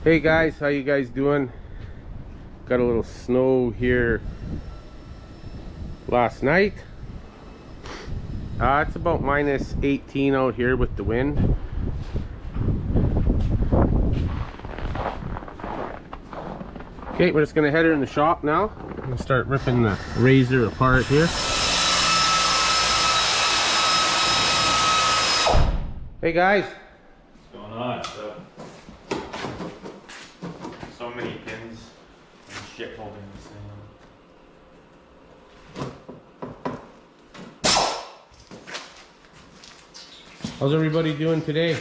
Hey guys, how you guys doing? Got a little snow here last night. It's about minus 18 out here with the wind. Okay, we're just gonna head her in the shop now. I'm gonna start ripping the RZR apart here. Hey guys. What's going on? So many pins and shit holding this thing. How's everybody doing today?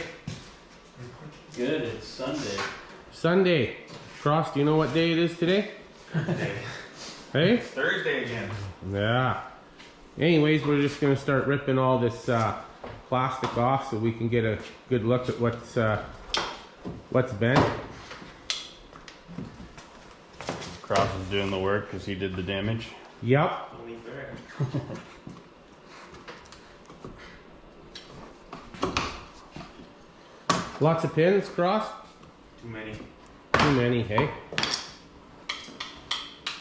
Good, it's Sunday. Sunday. Kross, do you know what day it is today? Hey? It's Thursday again. Yeah. Anyways, we're just gonna start ripping all this plastic off so we can get a good look at what's bent. Kross is doing the work because he did the damage. Yep. Only fair. Lots of pins, Kross? Too many. Too many, hey?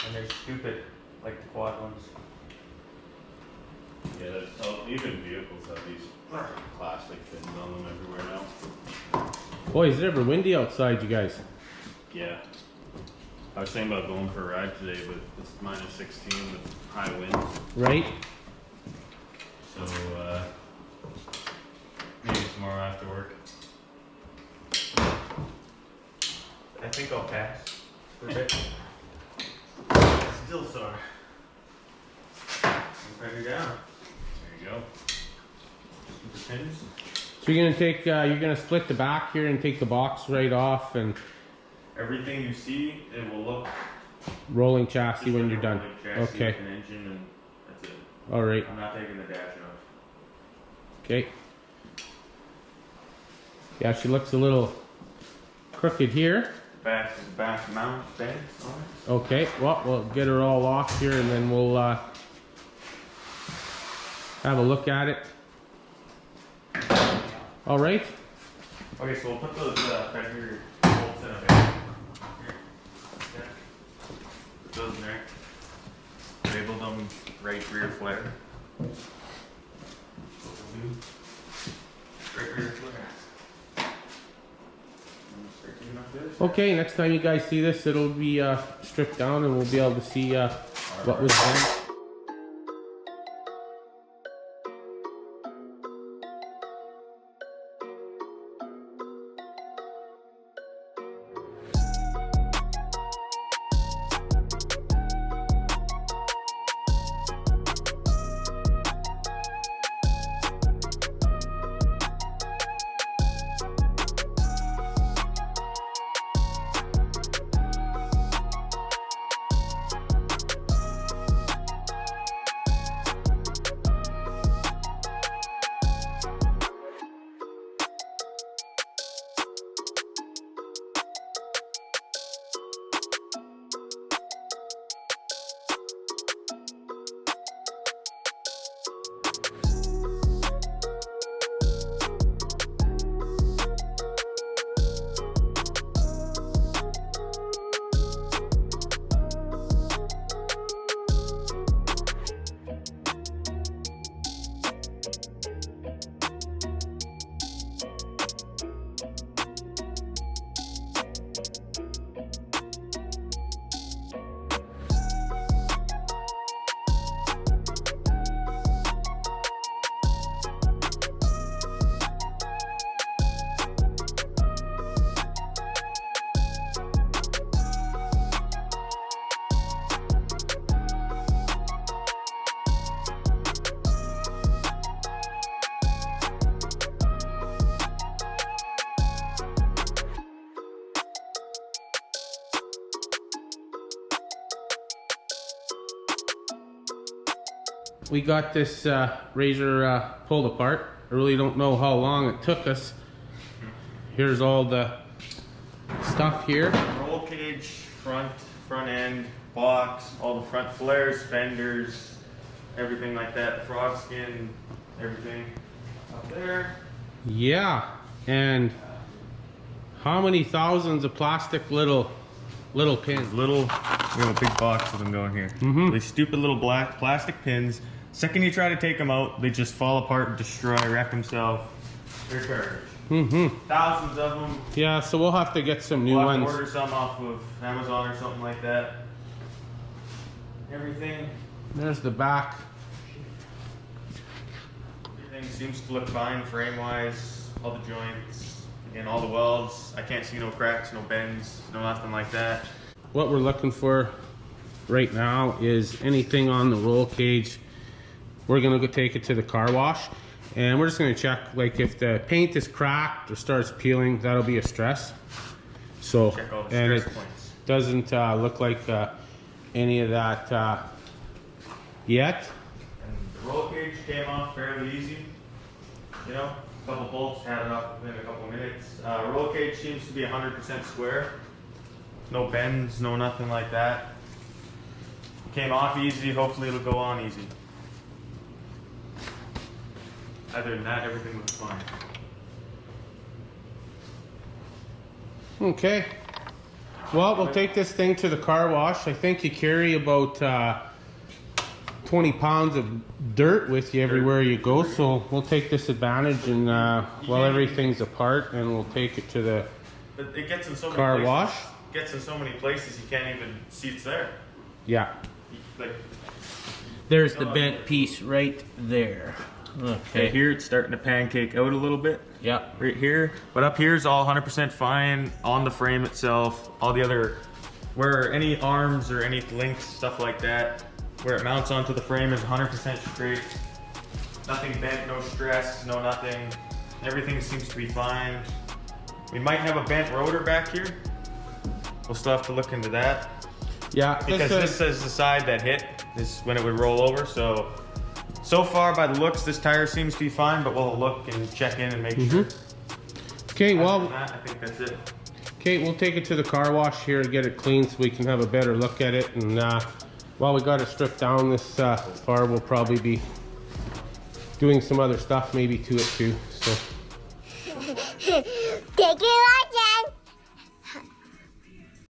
And they're stupid, like the quad ones. Yeah, that's even vehicles have these plastic pins on them everywhere now. Boy, is it ever windy outside, you guys? Yeah. I was thinking about going for a ride today, but it's minus 16 with high winds. Right? So, maybe tomorrow after work. I think I'll pass for a bit. Still sore. Put her down. There you go. The pins. So you're gonna take, you're gonna split the back here and take the box right off and Everything you see, it will look rolling chassis when you're done. chassis Okay. with an engine, and that's it. All right. I'm not taking the dash off. Okay. Yeah, she looks a little crooked here. Back mount bends on it. Okay, well, we'll get her all off here and then we'll have a look at it. All right. Okay, so we'll put those fender bolts in a bit. Here. Put those in there. Label them right rear flare. Right rear flare. Okay, next time you guys see this, it'll be stripped down and we'll be able to see what was done. We got this RZR pulled apart. I really don't know how long it took us. Here's all the stuff here. Roll cage, front end, box, all the front flares, fenders, everything like that, frog skin, everything up there. Yeah, and How many thousands of plastic little pins? Little, we have a big box of them going here. These stupid little black plastic pins. Second you try to take them out, they just fall apart, destroy, wreck themselves. They're garbage. Thousands of them. Yeah, so we'll have to get some new We'll have to ones. order some off of Amazon or something like that. Everything There's the back. seems to look fine frame-wise. All the joints, again, all the welds. I can't see no cracks, no bends, no nothing like that. What we're looking for right now is anything on the roll cage. We're gonna go take it to the car wash, and we're just gonna check, like, if the paint is cracked or starts peeling, that'll be a stress. So, Check all the and stress it points. doesn't look like any of that yet. And the roll cage came off fairly easy. You know, a couple bolts had it off within a couple minutes. Roll cage seems to be 100% square. No bends, no nothing like that. Came off easy, hopefully it'll go on easy. Other than that, everything was fine. Okay. Well, we'll take this thing to the car wash. I think you carry about 20 pounds of dirt with you everywhere you go, so we'll take this advantage and while everything's apart, and we'll take it to the But it gets in so many car places. wash. Gets in so many places you can't even see it's there. Yeah. Like There's the bent piece right there. right Okay. here, it's starting to pancake out a little bit. Yep. Right here, but up here is all 100% fine on the frame itself. All the other, where any arms or any links, stuff like that, where it mounts onto the frame is 100% straight. Nothing bent, no stress, no nothing. Everything seems to be fine. We might have a bent rotor back here. We'll still have to look into that. Yeah, Because this is the side that hit, this is when it would roll over, so far by the looks, this tire seems to be fine, but we'll look and check in and make sure. Okay, Other well, than that, I think that's it. okay, we'll take it to the car wash here and get it clean so we can have a better look at it. And while we got it stripped down this far, we'll probably be doing some other stuff maybe to it too. So. Take it like that.